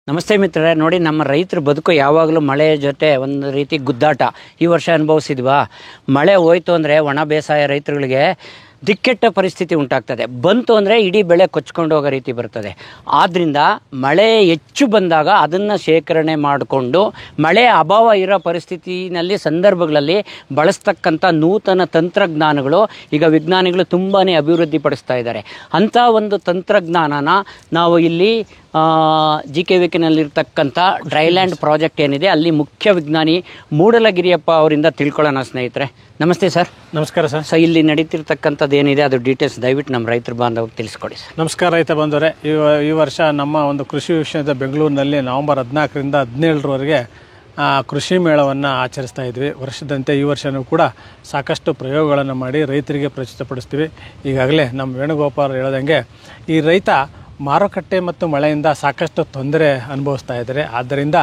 ನಮಸ್ತೆ ಮಿತ್ರರೇ, ನೋಡಿ ನಮ್ಮ ರೈತರ ಬದುಕು ಯಾವಾಗಲೂ ಮಳೆ ಜೊತೆ ಒಂದು ರೀತಿ ಗುದ್ದಾಟ. ಈ ವರ್ಷ ಅನುಭವಿಸಿದ್ವಾ? ಮಳೆ ಹೋಯ್ತು ಅಂದರೆ ಒಣ ಬೇಸಾಯ ರೈತರುಗಳಿಗೆ ದಿಕ್ಕೆಟ್ಟ ಪರಿಸ್ಥಿತಿ ಉಂಟಾಗ್ತದೆ. ಬಂತು ಅಂದರೆ ಇಡೀ ಬೆಳೆ ಕೊಚ್ಕೊಂಡು ಹೋಗೋ ರೀತಿ ಬರ್ತದೆ. ಆದ್ದರಿಂದ ಮಳೆ ಹೆಚ್ಚು ಬಂದಾಗ ಅದನ್ನು ಶೇಖರಣೆ ಮಾಡಿಕೊಂಡು ಮಳೆ ಅಭಾವ ಇರೋ ಪರಿಸ್ಥಿತಿನಲ್ಲಿ ಸಂದರ್ಭಗಳಲ್ಲಿ ಬಳಸ್ತಕ್ಕಂಥ ನೂತನ ತಂತ್ರಜ್ಞಾನಗಳು ಈಗ ವಿಜ್ಞಾನಿಗಳು ತುಂಬಾ ಅಭಿವೃದ್ಧಿ ಪಡಿಸ್ತಾ ಇದ್ದಾರೆ. ಅಂಥ ಒಂದು ತಂತ್ರಜ್ಞಾನನ ನಾವು ಇಲ್ಲಿ GKVKನಲ್ಲಿರ್ತಕ್ಕಂಥ ಡ್ರೈಲ್ಯಾಂಡ್ ಪ್ರಾಜೆಕ್ಟ್ ಏನಿದೆ ಅಲ್ಲಿ ಮುಖ್ಯ ವಿಜ್ಞಾನಿ ಮೂಡಲಗಿರಿಯಪ್ಪ ಅವರಿಂದ ತಿಳ್ಕೊಳ್ಳೋಣ. ಸ್ನೇಹಿತರೆ ನಮಸ್ತೆ ಸರ್. ನಮಸ್ಕಾರ ಸರ್. ಸೊ ಇಲ್ಲಿ ನಡೀತಿರ್ತಕ್ಕಂಥದ್ದು ಏನಿದೆ ಅದು ಡೀಟೇಲ್ಸ್ ದಯವಿಟ್ಟು ನಮ್ಮ ರೈತರ ಬಾಂಧವ್ರಿಗೆ ತಿಳಿಸ್ಕೊಡಿ ಸರ್. ನಮಸ್ಕಾರ ರೈತ ಬಂದವರೇ. ಈ ವರ್ಷ ನಮ್ಮ ಒಂದು ಕೃಷಿ ವಿಶ್ವವಿದ್ಯಾಲಯ ಬೆಂಗಳೂರಿನಲ್ಲಿ ನವೆಂಬರ್ 14ರಿಂದ 17ರವರೆಗೆ ಕೃಷಿ ಮೇಳವನ್ನು ಆಚರಿಸ್ತಾ ಇದ್ವಿ. ವರ್ಷದಂತೆ ಈ ವರ್ಷವೂ ಕೂಡ ಸಾಕಷ್ಟು ಪ್ರಯೋಗಗಳನ್ನು ಮಾಡಿ ರೈತರಿಗೆ ಪ್ರಸ್ತುತಪಡಿಸ್ತೀವಿ. ಈಗಾಗಲೇ ನಮ್ಮ ವೇಣುಗೋಪಾಲ್ ಹೇಳದಂಗೆ ಈ ರೈತ ಮಾರುಕಟ್ಟೆ ಮತ್ತು ಮಳೆಯಿಂದ ಸಾಕಷ್ಟು ತೊಂದರೆ ಅನುಭವಿಸ್ತಾ ಇದ್ದಾರೆ. ಆದ್ದರಿಂದ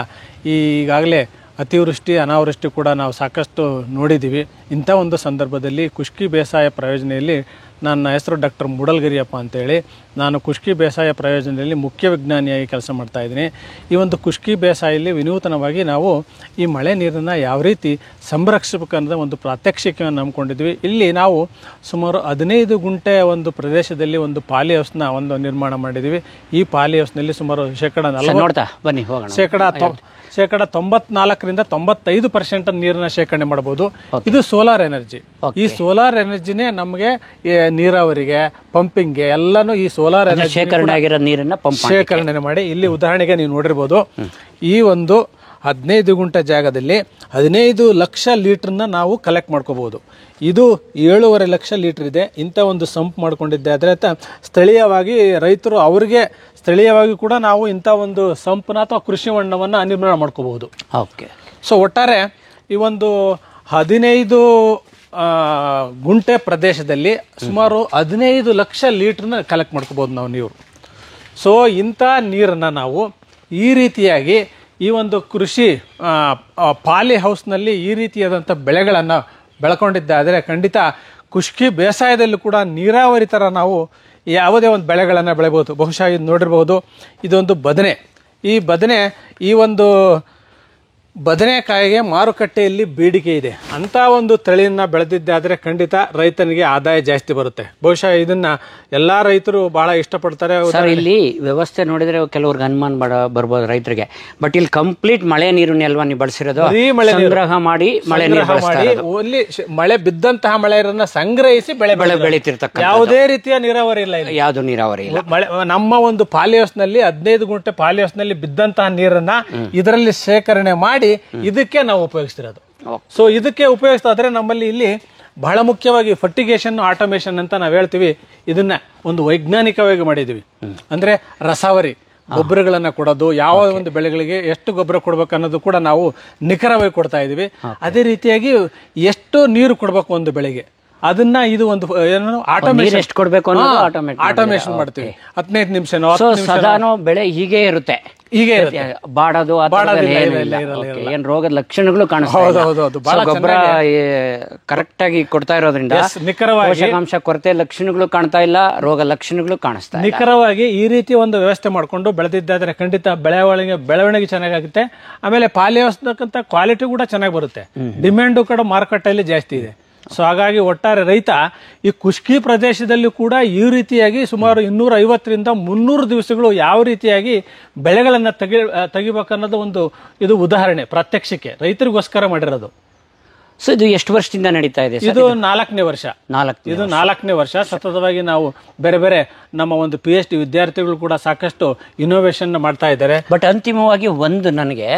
ಈಗಾಗಲೇ ಅತಿವೃಷ್ಟಿ ಅನಾವೃಷ್ಟಿ ಕೂಡ ನಾವು ಸಾಕಷ್ಟು ನೋಡಿದ್ದೀವಿ. ಇಂಥ ಒಂದು ಸಂದರ್ಭದಲ್ಲಿ ಖುಷ್ಕಿ ಬೇಸಾಯ ಪ್ರಯೋಜನೆಯಲ್ಲಿ ನನ್ನ ಹೆಸರು ಡಾಕ್ಟರ್ ಮೂಡಲಗಿರಿಯಪ್ಪ ಅಂತೇಳಿ, ನಾನು ಖುಷ್ಕಿ ಬೇಸಾಯ ಪ್ರಯೋಜನೆಯಲ್ಲಿ ಮುಖ್ಯ ವಿಜ್ಞಾನಿಯಾಗಿ ಕೆಲಸ ಮಾಡ್ತಾಯಿದ್ದೀನಿ. ಈ ಒಂದು ಖುಷ್ಕಿ ಬೇಸಾಯಲ್ಲಿ ವಿನೂತನವಾಗಿ ನಾವು ಈ ಮಳೆ ನೀರನ್ನು ಯಾವ ರೀತಿ ಸಂರಕ್ಷಿಸಬೇಕನ್ನೋದು ಒಂದು ಪ್ರಾತ್ಯಕ್ಷಿಕೆಯನ್ನು ನಂಬ್ಕೊಂಡಿದ್ವಿ. ಇಲ್ಲಿ ನಾವು ಸುಮಾರು 15 ಗುಂಟೆ ಒಂದು ಪ್ರದೇಶದಲ್ಲಿ ಒಂದು ಪಾಲಿ ಹೌಸ್ನ ಒಂದು ನಿರ್ಮಾಣ ಮಾಡಿದ್ದೀವಿ. ಈ ಪಾಲಿ ಹೌಸ್ನಲ್ಲಿ ಸುಮಾರು ಶೇಕಡ 94ರಿಂದ 95% ನೀರನ್ನ ಶೇಖರಣೆ ಮಾಡಬಹುದು. ಇದು ಸೋಲಾರ್ ಎನರ್ಜಿ. ಈ ಸೋಲಾರ್ ಎನರ್ಜಿನೇ ನಮಗೆ ನೀರಾವರಿಗೆ, ಪಂಪಿಂಗ್ಗೆ ಎಲ್ಲಾನು ಈ ಸೋಲಾರ್ ಎನರ್ಜಿ ಶೇಖರಣೆ ಮಾಡಿ ಇಲ್ಲಿ ಉದಾಹರಣೆಗೆ ನೀವು ನೋಡಿರ್ಬೋದು. ಈ ಒಂದು 15 ಗುಂಟೆ ಜಾಗದಲ್ಲಿ 15 ಲಕ್ಷ ಲೀಟರ್ನ ನಾವು ಕಲೆಕ್ಟ್ ಮಾಡ್ಕೋಬಹುದು. ಇದು 7.5 ಲಕ್ಷ ಲೀಟರ್ ಇದೆ. ಇಂಥ ಒಂದು ಸಂಪ್ ಮಾಡ್ಕೊಂಡಿದ್ದೆ. ಅದರ ಸ್ಥಳೀಯವಾಗಿ ರೈತರು ಅವರಿಗೆ ಸ್ಥಳೀಯವಾಗಿ ಕೂಡ ನಾವು ಇಂಥ ಒಂದು ಸಂಪನ್ನ ಅಥವಾ ಕೃಷಿ ಹೊಂಡವನ್ನು ನಿರ್ಮಾಣ ಮಾಡ್ಕೋಬಹುದು. ಓಕೆ. ಸೊ ಒಟ್ಟಾರೆ ಈ ಒಂದು 15 ಗುಂಟೆ ಪ್ರದೇಶದಲ್ಲಿ ಸುಮಾರು 15 ಲಕ್ಷ ಲೀಟರ್ನ ಕಲೆಕ್ಟ್ ಮಾಡ್ಕೋಬಹುದು ನಾವು ನೀರು. ಸೊ ಇಂಥ ನೀರನ್ನು ನಾವು ಈ ರೀತಿಯಾಗಿ ಈ ಒಂದು ಕೃಷಿ ಪಾಲಿ ಹೌಸ್ನಲ್ಲಿ ಈ ರೀತಿಯಾದಂಥ ಬೆಳೆಗಳನ್ನು ಬೆಳ್ಕೊಂಡಿದ್ದಾದರೆ ಖಂಡಿತ ಖುಷ್ಕಿ ಬೇಸಾಯದಲ್ಲೂ ಕೂಡ ನೀರಾವರಿ ಥರ ನಾವು ಯಾವುದೇ ಒಂದು ಬೆಳೆಗಳನ್ನು ಬೆಳೆಬೋದು. ಬಹುಶಃ ಇದು ನೋಡಿರ್ಬೋದು, ಇದೊಂದು ಬದನೆ. ಈ ಒಂದು ಬದನೆಕಾಯಿಗೆ ಮಾರುಕಟ್ಟೆಯಲ್ಲಿ ಬೇಡಿಕೆ ಇದೆ. ಅಂಥ ಒಂದು ತಳಿಯನ್ನು ಬೆಳೆದಿದ್ದಾದರೆ ಖಂಡಿತ ರೈತನಿಗೆ ಆದಾಯ ಜಾಸ್ತಿ ಬರುತ್ತೆ. ಬಹುಶಃ ಇದನ್ನ ಎಲ್ಲಾ ರೈತರು ಬಹಳ ಇಷ್ಟಪಡ್ತಾರೆ. ಸರ್, ಇಲ್ಲಿ ವ್ಯವಸ್ಥೆ ನೋಡಿದ್ರೆ ಕೆಲವ್ರಿಗೆ ಅನುಮಾನ ಬರ್ಬೋದು ರೈತರಿಗೆ. ಬಟ್ ಇಲ್ಲಿ ಕಂಪ್ಲೀಟ್ ಮಳೆ ನೀರನ್ನೇ ಅಲ್ವಾ ನೀವು ಬಳಸಿರೋದು? ಸಂಗ್ರಹ ಮಾಡಿ ಓನ್ಲಿ ಮಳೆ ಬಿದ್ದಂತಹ ಮಳೆಯನ್ನ ಸಂಗ್ರಹಿಸಿ ಬೆಳೆ ಬೆಳೀತಿರ್ತಕ್ಕ ಯಾವುದೇ ರೀತಿಯ ನೀರಾವರಿ ಇಲ್ಲ. ಯಾವುದು ನೀರಾವರಿ ಇಲ್ಲ. ನಮ್ಮ ಒಂದು ಪಾಲಿ ಹೌಸ್ನಲ್ಲಿ 15 ಗುಂಟೆ ಪಾಲಿ ಹೌಸ್ನಲ್ಲಿ ಬಿದ್ದಂತಹ ನೀರನ್ನ ಇದರಲ್ಲಿ ಶೇಖರಣೆ ಮಾಡಿ ಇದಕ್ಕೆ ನಾವು ಉಪಯೋಗಿಸ್ತಿರೋದು. ಸೊ ಇದಕ್ಕೆ ಉಪಯೋಗಿಸ್ತಾದ್ರೆ ನಮ್ಮಲ್ಲಿ ಇಲ್ಲಿ ಬಹಳ ಮುಖ್ಯವಾಗಿ ಫರ್ಟಿಗೇಷನ್ ಆಟೋಮೇಷನ್ ಅಂತ ನಾವು ಹೇಳ್ತೀವಿ. ಇದನ್ನ ಒಂದು ವೈಜ್ಞಾನಿಕವಾಗಿ ಮಾಡಿದೀವಿ. ಅಂದ್ರೆ ರಸಾವರಿ ಗೊಬ್ಬರಗಳನ್ನ ಕೊಡೋದು, ಯಾವ ಒಂದು ಬೆಳೆಗಳಿಗೆ ಎಷ್ಟು ಗೊಬ್ಬರ ಕೊಡ್ಬೇಕು ಅನ್ನೋದು ಕೂಡ ನಾವು ನಿಖರವಾಗಿ ಕೊಡ್ತಾ ಇದೀವಿ. ಅದೇ ರೀತಿಯಾಗಿ ಎಷ್ಟು ನೀರು ಕೊಡ್ಬೇಕು ಒಂದು ಬೆಳೆಗೆ ಅದನ್ನ ಇದು ಒಂದು ಆಟೋಮೇಷನ್ ಎಷ್ಟು ಕೊಡ್ಬೇಕು ಆಟೋಮೇಷನ್ ಮಾಡ್ತೀವಿ. 15 ನಿಮಿಷ ಬೆಳೆ ಹೀಗೆ ಇರುತ್ತೆ. ಬಾಡೋದು ಏನ್ ರೋಗದ ಲಕ್ಷಣಗಳು ಕಾಣಿಸ್ತಾ. ಗೊಬ್ಬರ ಕರೆಕ್ಟ್ ಆಗಿ ಕೊಡ್ತಾ ಇರೋದ್ರಿಂದ ಪೋಷಕಾಂಶ ಕೊರತೆ ಲಕ್ಷಣಗಳು ಕಾಣ್ತಾ ಇಲ್ಲ, ರೋಗ ಲಕ್ಷಣಗಳು ಕಾಣಿಸ್ತಾ. ನಿಖರವಾಗಿ ಈ ರೀತಿ ಒಂದು ವ್ಯವಸ್ಥೆ ಮಾಡ್ಕೊಂಡು ಬೆಳೆದಿದ್ದಾದ್ರೆ ಖಂಡಿತ ಬೆಳವಣಿಗೆ ಚೆನ್ನಾಗುತ್ತೆ. ಆಮೇಲೆ ಪಾಲಿ ಹೌಸ್ನಕ್ಕಂತ ಕ್ವಾಲಿಟಿ ಕೂಡ ಚೆನ್ನಾಗಿ ಬರುತ್ತೆ. ಡಿಮ್ಯಾಂಡು ಕೂಡ ಮಾರುಕಟ್ಟೆಯಲ್ಲಿ ಜಾಸ್ತಿ ಇದೆ. ಸೊ ಹಾಗಾಗಿ ಒಟ್ಟಾರೆ ರೈತ ಈ ಖುಷ್ಕಿ ಪ್ರದೇಶದಲ್ಲಿ ಕೂಡ ಈ ರೀತಿಯಾಗಿ ಸುಮಾರು 250ರಿಂದ 300 ದಿವಸಗಳು ಯಾವ ರೀತಿಯಾಗಿ ಬೆಳೆಗಳನ್ನು ತೆಗಿಬೇಕನ್ನೋದು ಒಂದು ಇದು ಉದಾಹರಣೆ, ಪ್ರಾತ್ಯಕ್ಷಿಕೆ ರೈತರಿಗೋಸ್ಕರ ಮಾಡಿರೋದು. ಸೊ ಇದು ಎಷ್ಟು ವರ್ಷದಿಂದ ನಡೀತಾ ಇದೆ? ಇದು 4ನೇ ವರ್ಷ. ಇದು 4ನೇ ವರ್ಷ ಸತತವಾಗಿ ನಾವು ಬೇರೆ ಬೇರೆ ನಮ್ಮ ಒಂದು PhD ವಿದ್ಯಾರ್ಥಿಗಳು ಕೂಡ ಸಾಕಷ್ಟು ಇನೋವೇಷನ್ ಮಾಡ್ತಾ ಇದ್ದಾರೆ. ಬಟ್ ಅಂತಿಮವಾಗಿ ಒಂದು ನನಗೆ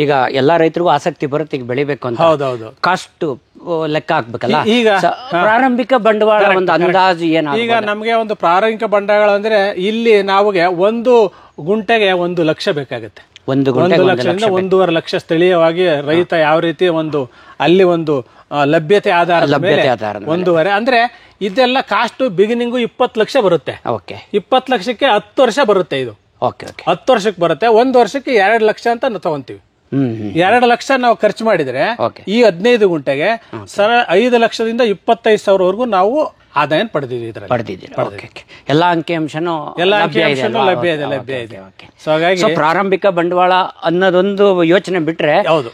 ಈಗ ಎಲ್ಲಾ ರೈತರಿಗೂ ಆಸಕ್ತಿ ಬರುತ್ತೆ ಈಗ ಬೆಳಿಬೇಕು ಅಂತ. ಹೌದೌದು. ಕಾಸ್ಟ್ ಲೆಕ್ಕ ಹಾಕ್ಬೇಕಲ್ಲ. ಈಗ ಪ್ರಾರಂಭಿಕ ಬಂಡವಾಳ ಒಂದು ಅಂದಾಜು ಏನು? ಈಗ ನಮಗೆ ಒಂದು ಪ್ರಾರಂಭಿಕ ಬಂಡವಾಳ ಅಂದ್ರೆ ಇಲ್ಲಿ ನಾವುಗೆ 1 ಗುಂಟೆಗೆ 1 ಲಕ್ಷ ಬೇಕಾಗುತ್ತೆ. 1 ಲಕ್ಷದಿಂದ 1.5 ಲಕ್ಷ ಸ್ಥಳೀಯವಾಗಿ ರೈತ ಯಾವ ರೀತಿ ಅಲ್ಲಿ ಒಂದು ಲಭ್ಯತೆ ಆಧಾರ 1.5 ಅಂದ್ರೆ ಇದೆಲ್ಲ ಕಾಸ್ಟ್ ಬಿಗಿನಿಂಗು 20 ಲಕ್ಷ ಬರುತ್ತೆ. 20 ಲಕ್ಷಕ್ಕೆ 10 ವರ್ಷ ಬರುತ್ತೆ. ಇದು 10 ವರ್ಷಕ್ಕೆ ಬರುತ್ತೆ. 1 ವರ್ಷಕ್ಕೆ 2 ಲಕ್ಷ ಅಂತ ನಾವು ತಗೊಂತೀವಿ. 2 ಲಕ್ಷ ನಾವು ಖರ್ಚು ಮಾಡಿದ್ರೆ ಈ 15 ಗುಂಟೆಗೆ 5 ಲಕ್ಷದಿಂದ 25,000ವರೆಗೂ ನಾವು ಆದಾಯ ಪಡೆದಿದ್ದೀವಿ ಇದರಲ್ಲಿ. ಪಡೆದಿದ್ದೀರಿ. Okay okay. ಎಲ್ಲ ಅಂಕಿಅಂಶನೂ ಎಲ್ಲ ಲಭ್ಯ ಇದೆ ಅಂಕಿಅಂಶನೂ ಅಲ್ವಾ? ಲಭ್ಯ ಇದೆ, ಓಕೆ, ಲಭ್ಯ ಓಕೆ, ಇದೆ. ಓಕೆ. ಸೊ ಹಾಗಾಗಿ ಸೊ ಪ್ರಾರಂಭಿಕ ಬಂಡವಾಳ ಅನ್ನೋದೊಂದು ಯೋಚನೆ ಬಿಟ್ರೆ ಹೌದು,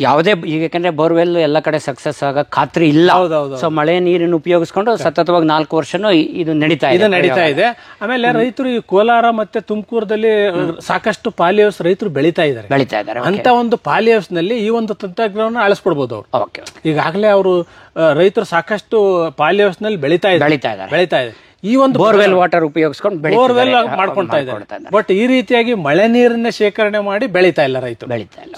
ಯಾವುದೇ ಈಗ ಯಾಕಂದ್ರೆ ಬೋರ್ವೆಲ್ ಎಲ್ಲ ಕಡೆ ಸಕ್ಸಸ್ ಆಗ ಖಾತ್ರಿ ಇಲ್ಲ. ಹೌದೌದು. ಸೊ ಮಳೆ ನೀರನ್ನು ಉಪಯೋಗಿಸ್ಕೊಂಡು ಸತತವಾಗಿ 4 ವರ್ಷನೂ ಇದು ನಡೀತಾ ಇದೆ. ಆಮೇಲೆ ರೈತರು ಈ ಕೋಲಾರ ಮತ್ತೆ ತುಮಕೂರದಲ್ಲಿ ಸಾಕಷ್ಟು ಪಾಲಿ ಹೌಸ್ ರೈತರು ಬೆಳೀತಾ ಇದ್ದಾರೆ. ಅಂತ ಒಂದು ಪಾಲಿ ಹೌಸ್ ನಲ್ಲಿ ಈ ಒಂದು ತಂತ್ರಜ್ಞಾನ ಅಳಿಸ್ಕೊಡ್ಬೋದು ಅವ್ರು. ಓಕೆ. ಈಗಾಗಲೇ ಅವರು ರೈತರು ಸಾಕಷ್ಟು ಪಾಲಿ ಹೌಸ್ ನಲ್ಲಿ ಬೆಳೀತಾ ಇದೆ. ಈ ಒಂದು ಬೋರ್ವೆಲ್ ವಾಟರ್ ಉಪಯೋಗಿಸ್ಕೊಂಡು ಬೋರ್ವೆಲ್ ಮಾಡ್ಕೊಳ್ತಾ ಇದ್ದಾರೆ. ಬಟ್ ಈ ರೀತಿಯಾಗಿ ಮಳೆ ನೀರನ್ನ ಶೇಖರಣೆ ಮಾಡಿ ಬೆಳೀತಾ ಇಲ್ಲ ರೈತರು.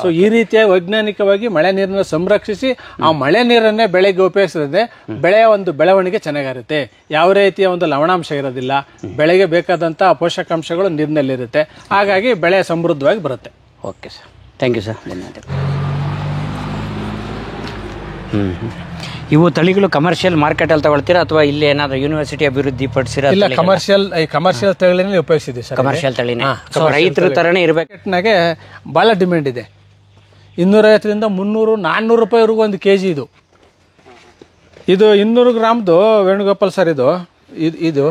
ಸೊ ಈ ರೀತಿಯಾಗಿ ವೈಜ್ಞಾನಿಕವಾಗಿ ಮಳೆ ನೀರನ್ನ ಸಂರಕ್ಷಿಸಿ ಆ ಮಳೆ ನೀರನ್ನೇ ಬೆಳೆಗೆ ಉಪಯೋಗಿಸಿದ್ರೆ ಬೆಳೆಯ ಒಂದು ಬೆಳವಣಿಗೆ ಚೆನ್ನಾಗಿರುತ್ತೆ. ಯಾವ ರೀತಿಯ ಒಂದು ಲವಣಾಂಶ ಇರೋದಿಲ್ಲ, ಬೆಳೆಗೆ ಬೇಕಾದಂತ ಪೋಷಕಾಂಶಗಳು ನೀರಿನಲ್ಲಿರುತ್ತೆ. ಹಾಗಾಗಿ ಬೆಳೆ ಸಮೃದ್ಧವಾಗಿ ಬರುತ್ತೆ. Okay sir, thank you sir, ಧನ್ಯವಾದ. ಇವು ತಳಿಗಳು ಕಮರ್ಷಿಯಲ್ ಮಾರ್ಕೆಟ್ ಅಲ್ಲಿ ತಗೊಳ್ತೀರಾ ಅಥವಾ ಇಲ್ಲಿ ಏನಾದ್ರು ಯೂನಿವರ್ಸಿಟಿ ಅಭಿವೃದ್ಧಿ ಪಡಿಸಿರೋ? ಇಲ್ಲ, ಕಮರ್ಷಿಯಲ್ ತಳಿನೇ ಉಪಯೋಗಿಸಿದೆ ಸರ್. ಕಮರ್ಷಿಯಲ್ ತಳಿನೇ. ಸೊ ರೈತರ ತರನೇ ಇರಬೇಕು. ನಾಗೆ ಭಾಳ ಡಿಮ್ಯಾಂಡ್ ಇದೆ. 250ರಿಂದ 300, 400 ರೂಪಾಯಿವರೆಗೂ ಒಂದು ಕೆಜಿ ಇದು 200 ಗ್ರಾಮ್ದು ವೇಣುಗೋಪಾಲ್ ಸರ್. ಇದು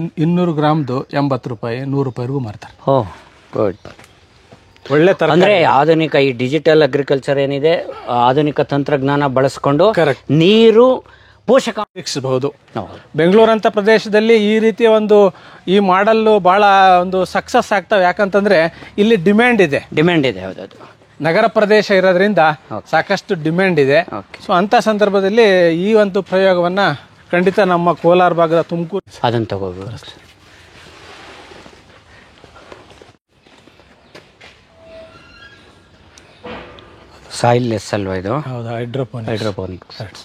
200 ಗ್ರಾಮ್ದು 80 ರೂಪಾಯಿ, 100 ರೂಪಾಯಿವರೆಗೂ ಮಾರ್ತಾರೆ. ಓ ಗುಡ್. ಒಳ್ಳೆ ಅಂದ್ರೆ ಆಧುನಿಕ ಈ ಡಿಜಿಟಲ್ ಅಗ್ರಿಕಲ್ಚರ್ ಏನಿದೆ, ಆಧುನಿಕ ತಂತ್ರಜ್ಞಾನ ಬಳಸ್ಕೊಂಡು ನೀರು ಪೋಷಕಾಂಶಬಹುದು. ಬೆಂಗಳೂರಂತ ಪ್ರದೇಶದಲ್ಲಿ ಈ ರೀತಿಯ ಈ ಮಾಡೆಲ್ ಬಹಳ ಒಂದು ಸಕ್ಸಸ್ ಆಗ್ತಾವೆ. ಯಾಕಂತಂದ್ರೆ ಇಲ್ಲಿ ಡಿಮ್ಯಾಂಡ್ ಇದೆ. ಹೌದೌದು. ನಗರ ಪ್ರದೇಶ ಇರೋದ್ರಿಂದ ಸಾಕಷ್ಟು ಡಿಮ್ಯಾಂಡ್ ಇದೆ. ಸೊ ಅಂತ ಸಂದರ್ಭದಲ್ಲಿ ಈ ಒಂದು ಪ್ರಯೋಗವನ್ನ ಖಂಡಿತ ನಮ್ಮ ಕೋಲಾರ ಭಾಗದ ತುಮಕೂರು ಅದನ್ನ ತಗೋಬಹುದು. ಸಾಯಿಲ್ ಲೆಸ್ ಅಲ್ವಾ ಇದು? ಹೌದು, ಹೈಡ್ರೋಪೋನಿಕ್ಸ್.